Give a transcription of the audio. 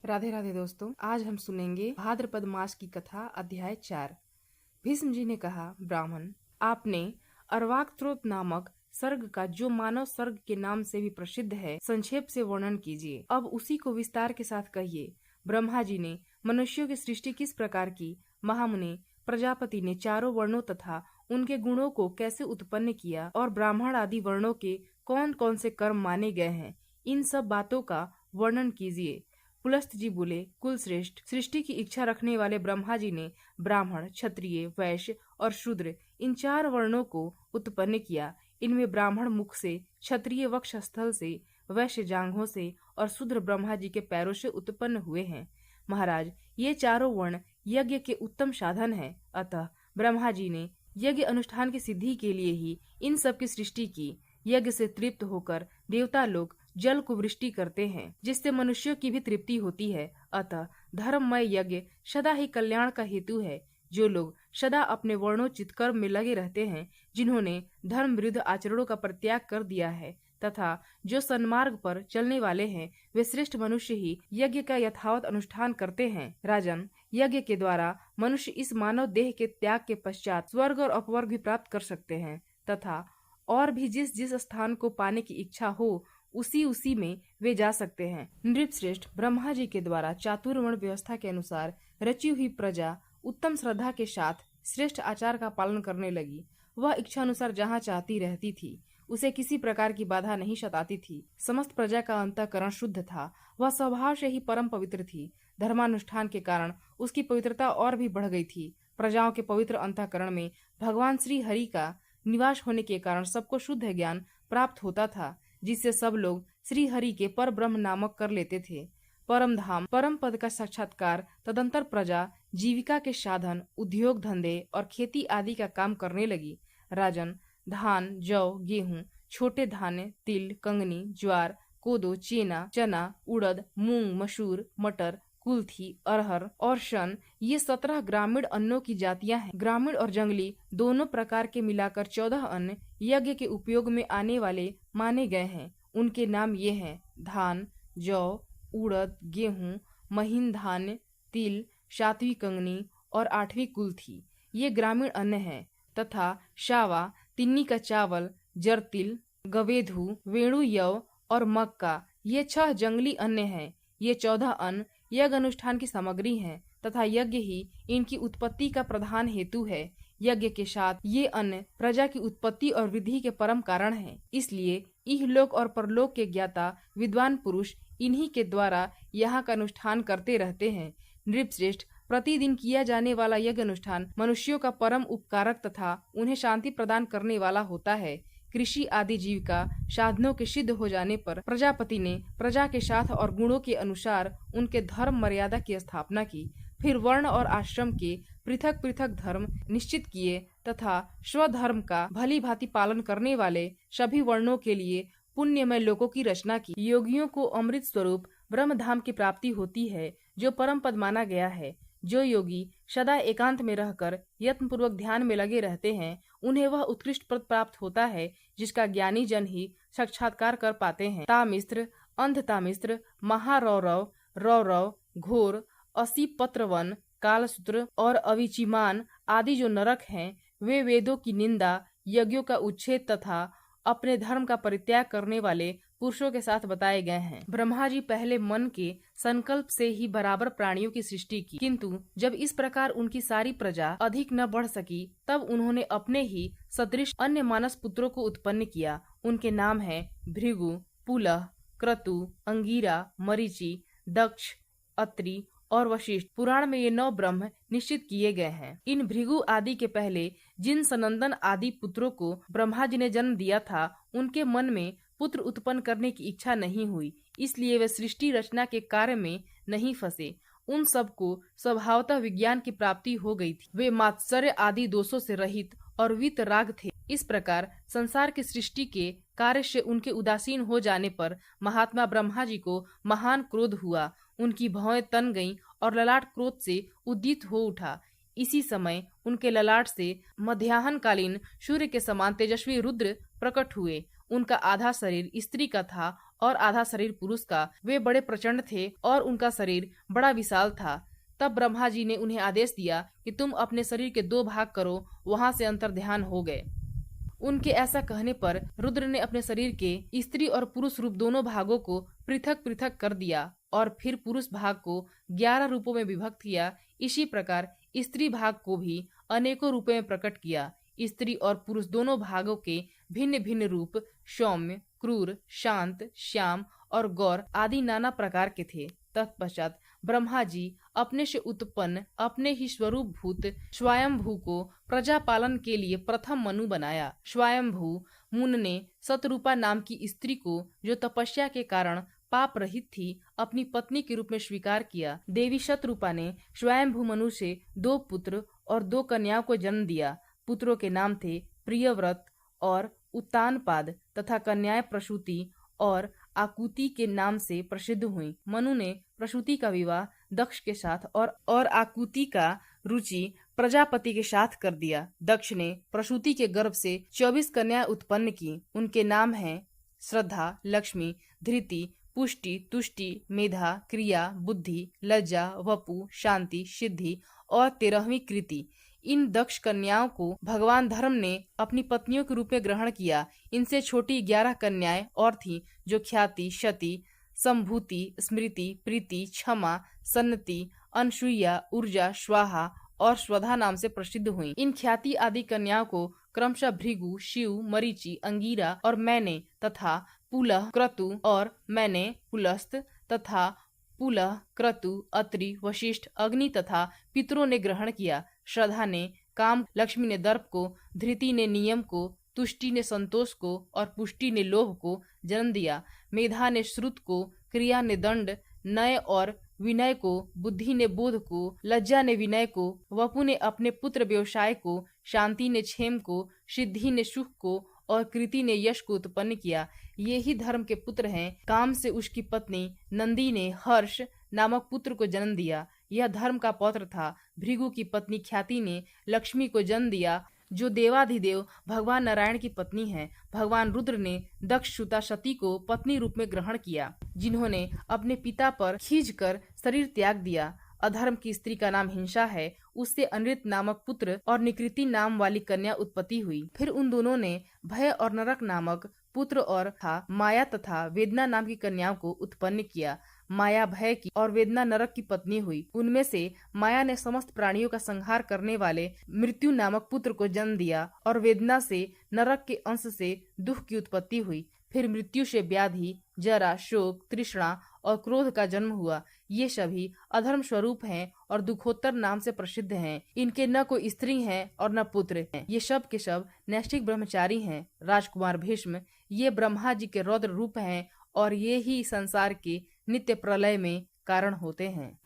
राधे राधे दोस्तों, आज हम सुनेंगे भाद्रपद मास की कथा अध्याय 4। भीष्म जी ने कहा, ब्राह्मण, आपने अर्वाक्त्रोत नामक सर्ग का, जो मानव सर्ग के नाम से भी प्रसिद्ध है, संक्षेप से वर्णन कीजिए। अब उसी को विस्तार के साथ कहिए। ब्रह्मा जी ने मनुष्यों की सृष्टि किस प्रकार की, महामुनि प्रजापति ने चारों वर्णों तथा उनके गुणों को कैसे उत्पन्न किया, और ब्राह्मण आदि वर्णों के कौन कौन से कर्म माने गए हैं, इन सब बातों का वर्णन कीजिए। पुलस्त जी बोले, कुलश्रेष्ठ, सृष्टि की इच्छा रखने वाले ब्रह्मा जी ने ब्राह्मण, क्षत्रिय, वैश्य और शूद्र इन 4 वर्णों को उत्पन्न किया। इनमें ब्राह्मण मुख से, क्षत्रिय वक्षस्थल से, वैश्य जांघों से और शूद्र ब्रह्मा जी के पैरों से उत्पन्न हुए हैं। महाराज, ये चारों वर्ण यज्ञ के उत्तम साधन हैं। अतः ब्रह्मा जी ने यज्ञ अनुष्ठान की सिद्धि के लिए ही इन सब की सृष्टि की। यज्ञ से तृप्त होकर देवता लोग जल को वृष्टि करते हैं, जिससे मनुष्यों की भी तृप्ति होती है। अतः धर्ममय यज्ञ सदा ही कल्याण का हेतु है। जो लोग सदा अपने वर्णोचित कर्म में लगे रहते हैं, जिन्होंने धर्म विरुद्ध आचरणों का परित्याग कर दिया है तथा जो सन्मार्ग पर चलने वाले हैं, वे श्रेष्ठ मनुष्य ही यज्ञ का यथावत अनुष्ठान करते हैं। राजन, यज्ञ के द्वारा मनुष्य इस मानव देह के त्याग के पश्चात स्वर्ग और अपवर्ग भी प्राप्त कर सकते हैं तथा और भी जिस जिस स्थान को पाने की इच्छा हो, उसी उसी में वे जा सकते हैं। नृपश्रेष्ठ, ब्रह्मा जी के द्वारा चातुर्वर्ण व्यवस्था के अनुसार रची हुई प्रजा उत्तम श्रद्धा के साथ श्रेष्ठ आचार का पालन करने लगी। वह इच्छा अनुसार जहाँ चाहती रहती थी, उसे किसी प्रकार की बाधा नहीं सताती थी। समस्त प्रजा का अंतःकरण शुद्ध था। वह स्वभाव से ही परम पवित्र थी। धर्मानुष्ठान के कारण उसकी पवित्रता और भी बढ़ गई थी। प्रजाओं के पवित्र अंतःकरण में भगवान श्री हरि का निवास होने के कारण सबको शुद्ध ज्ञान प्राप्त होता था, जिससे सब लोग श्री हरि के पर ब्रह्म नामक कर लेते थे। परम धाम, परम पद का साक्षात्कार, तदंतर प्रजा जीविका के साधन, उद्योग धंधे और खेती आदि का काम करने लगी। राजन, धान, जौ, गेहूं, छोटे धान्य, तिल, कंगनी, ज्वार, कोदो, चना, उड़द, मूंग, मसूर, मटर, कुल्थी, अरहर और शन, ये 17 ग्रामीण अन्नों की जातियां हैं। ग्रामीण और जंगली दोनों प्रकार के मिलाकर 14 अन्न यज्ञ के उपयोग में आने वाले माने गए हैं। उनके नाम ये हैं: धान, जौ, उड़द, गेहूं, महीन धान्य, तिल, 7वीं कंगनी और 8वीं कुल्थी, ये ग्रामीण अन्न हैं। तथा शावा, तिन्नी का चावल, जरतिल, गवेधु, वेणु यव और मक्का, ये 6 जंगली अन्न हैं। ये 14 अन्न यज्ञ अनुष्ठान की सामग्री हैं तथा यज्ञ ही इनकी उत्पत्ति का प्रधान हेतु है। यज्ञ के साथ ये अन्न प्रजा की उत्पत्ति और वृद्धि के परम कारण हैं। इसलिए इहलोक और परलोक के ज्ञाता विद्वान पुरुष इन्हीं के द्वारा यहाँ का अनुष्ठान करते रहते हैं। नृपश्रेष्ठ, प्रतिदिन किया जाने वाला यज्ञ अनुष्ठान मनुष्यों का परम उपकारक तथा उन्हें शांति प्रदान करने वाला होता है। कृषि आदि जीविका साधनों के सिद्ध हो जाने पर प्रजापति ने प्रजा के साथ और गुणों के अनुसार उनके धर्म मर्यादा की स्थापना की। फिर वर्ण और आश्रम के पृथक पृथक धर्म निश्चित किए तथा स्वधर्म का भली भांति पालन करने वाले सभी वर्णों के लिए पुण्यमय लोकों की रचना की। योगियों को अमृत स्वरूप ब्रह्म धाम की प्राप्ति होती है, जो परम पद माना गया है। जो योगी सदा एकांत में रहकर यत्न पूर्वक ध्यान में लगे रहते हैं, उन्हें वह उत्कृष्ट पद प्राप्त होता है, जिसका ज्ञानी जन ही साक्षात्कार कर पाते हैं। तामिस्त्र, अंधतामिस्त्र, महारौरव, रौरव, घोर, असीपत्रवन, कालसूत्र और अविचिमान आदि जो नरक हैं, वे वेदों की निंदा, यज्ञों का उच्छेद तथा अपने धर्म का परित्याग करने वाले पुरुषों के साथ बताए गए हैं। ब्रह्मा जी पहले मन के संकल्प से ही बराबर प्राणियों की सृष्टि की, किंतु जब इस प्रकार उनकी सारी प्रजा अधिक न बढ़ सकी, तब उन्होंने अपने ही सदृश अन्य मानस पुत्रों को उत्पन्न किया। उनके नाम हैं भृगु, पुलह, क्रतु, अंगिरा, मरीचि, दक्ष, अत्रि और वशिष्ठ। पुराण में ये 9 ब्रह्म निश्चित किए गए हैं। इन भृगु आदि के पहले जिन सनंदन आदि पुत्रों को ब्रह्मा जी ने जन्म दिया था, उनके मन में पुत्र उत्पन्न करने की इच्छा नहीं हुई, इसलिए वे सृष्टि रचना के कार्य में नहीं फंसे। उन सबको स्वभावतः विज्ञान की प्राप्ति हो गई थी। वे मात्सर्य आदि दोषों से रहित और वीतराग थे। इस प्रकार संसार की सृष्टि के कार्य से उनके उदासीन हो जाने पर महात्मा ब्रह्मा जी को महान क्रोध हुआ। उनकी भौहें तन गईं और ललाट क्रोध से उद्दीत हो उठा। इसी समय उनके ललाट से मध्याह्न कालीन सूर्य के समान तेजस्वी रुद्र प्रकट हुए। उनका आधा शरीर स्त्री का था और आधा शरीर पुरुष का। वे बड़े प्रचंड थे और उनका शरीर बड़ा विशाल था। तब ब्रह्मा जी ने उन्हें आदेश दिया कि तुम अपने शरीर के 2 भाग करो। वहां से अंतर्ध्यान हो गए। उनके ऐसा कहने पर रुद्र ने अपने शरीर के स्त्री और पुरुष रूप दोनों भागों को पृथक पृथक कर दिया और फिर पुरुष भाग को 11 रूपों में विभक्त किया। इसी प्रकार स्त्री भाग को भी अनेकों रूपों में प्रकट किया। स्त्री और पुरुष दोनों भागों के भिन्न भिन्न रूप सौम्य, क्रूर, शांत, श्याम और गौर आदि नाना प्रकार के थे। तत्पश्चात ब्रह्मा जी अपने से उत्पन्न अपने ही स्वरूप भूत स्वयंभू को प्रजा पालन के लिए प्रथम मनु बनाया। स्वयंभू मुन ने शतरूपा नाम की स्त्री को, जो तपस्या के कारण पाप रहित थी, अपनी पत्नी के रूप में स्वीकार किया। देवी शतरूपा ने स्वयंभू मनु से 2 पुत्र और 2 कन्याओं को जन्म दिया। पुत्रों के नाम थे प्रियव्रत और उत्तानपाद तथा कन्याएं प्रसूति और आकुति के नाम से प्रसिद्ध हुई। मनु ने प्रसूति का विवाह दक्ष के साथ और आकुति का रुचि प्रजापति के साथ कर दिया। दक्ष ने प्रसूति के गर्भ से 24 कन्याएं उत्पन्न की। उनके नाम हैं श्रद्धा, लक्ष्मी, धृति, पुष्टि, तुष्टि, मेधा, क्रिया, बुद्धि, लज्जा, वपु, शांति, सिद्धि और 13वीं कृति। इन दक्ष कन्याओं को भगवान धर्म ने अपनी पत्नियों के रूप में ग्रहण किया। इनसे छोटी 11 कन्याएं और थीं, जो ख्याति, शति, संभूति, स्मृति, प्रीति, क्षमा, सन्नति, अनसुईया, ऊर्जा, स्वाहा और स्वधा नाम से प्रसिद्ध हुई। इन ख्याति आदि कन्याओं को क्रमशः भृगु, शिव, मरीचि, अंगीरा और मैंने तथा पुलह, क्रतु और मैंने, पुलस्त तथा पुलह, क्रतु, अत्रि, वशिष्ठ, अग्नि तथा पितरों ने ग्रहण किया। श्रद्धा ने काम, लक्ष्मी ने दर्प को, धृति ने नियम को, तुष्टि ने संतोष को और पुष्टि ने लोभ को जन्म दिया। मेधा ने श्रुत को, क्रिया ने दंड, नय और विनय को, बुद्धि ने बोध को, लज्जा ने विनय को, वपु ने अपने पुत्र व्यवसाय को, शांति ने क्षेम को, सिद्धि ने सुख को और कृति ने यश को उत्पन्न किया। ये ही धर्म के पुत्र हैं। काम से उसकी पत्नी नंदी ने हर्ष नामक पुत्र को जन्म दिया। यह धर्म का पौत्र था। भृगु की पत्नी ख्याति ने लक्ष्मी को जन्म दिया, जो देवाधिदेव भगवान नारायण की पत्नी है। भगवान रुद्र ने दक्ष सुता सती को पत्नी रूप में ग्रहण किया, जिन्होंने अपने पिता पर खींचकर शरीर त्याग दिया। अधर्म की स्त्री का नाम हिंसा है। उससे अनृत नामक पुत्र और निकृति नाम वाली कन्या उत्पत्ति हुई। फिर उन दोनों ने भय और नरक नामक पुत्र और माया तथा वेदना नाम की कन्याओं को उत्पन्न किया। माया भय की और वेदना नरक की पत्नी हुई। उनमें से माया ने समस्त प्राणियों का संहार करने वाले मृत्यु नामक पुत्र को जन्म दिया और वेदना से, नरक के अंश से दुख की उत्पत्ति हुई। फिर मृत्यु से व्याधि, जरा, शोक, तृष्णा और क्रोध का जन्म हुआ। ये सभी अधर्म स्वरूप हैं और दुखोत्तर नाम से प्रसिद्ध हैं। इनके न कोई स्त्री हैं और न पुत्र हैं। ये सब के सब नैष्ठिक ब्रह्मचारी हैं। राजकुमार भीष्म, ये ब्रह्मा जी के रौद्र रूप हैं और ये ही संसार के नित्य प्रलय में कारण होते हैं।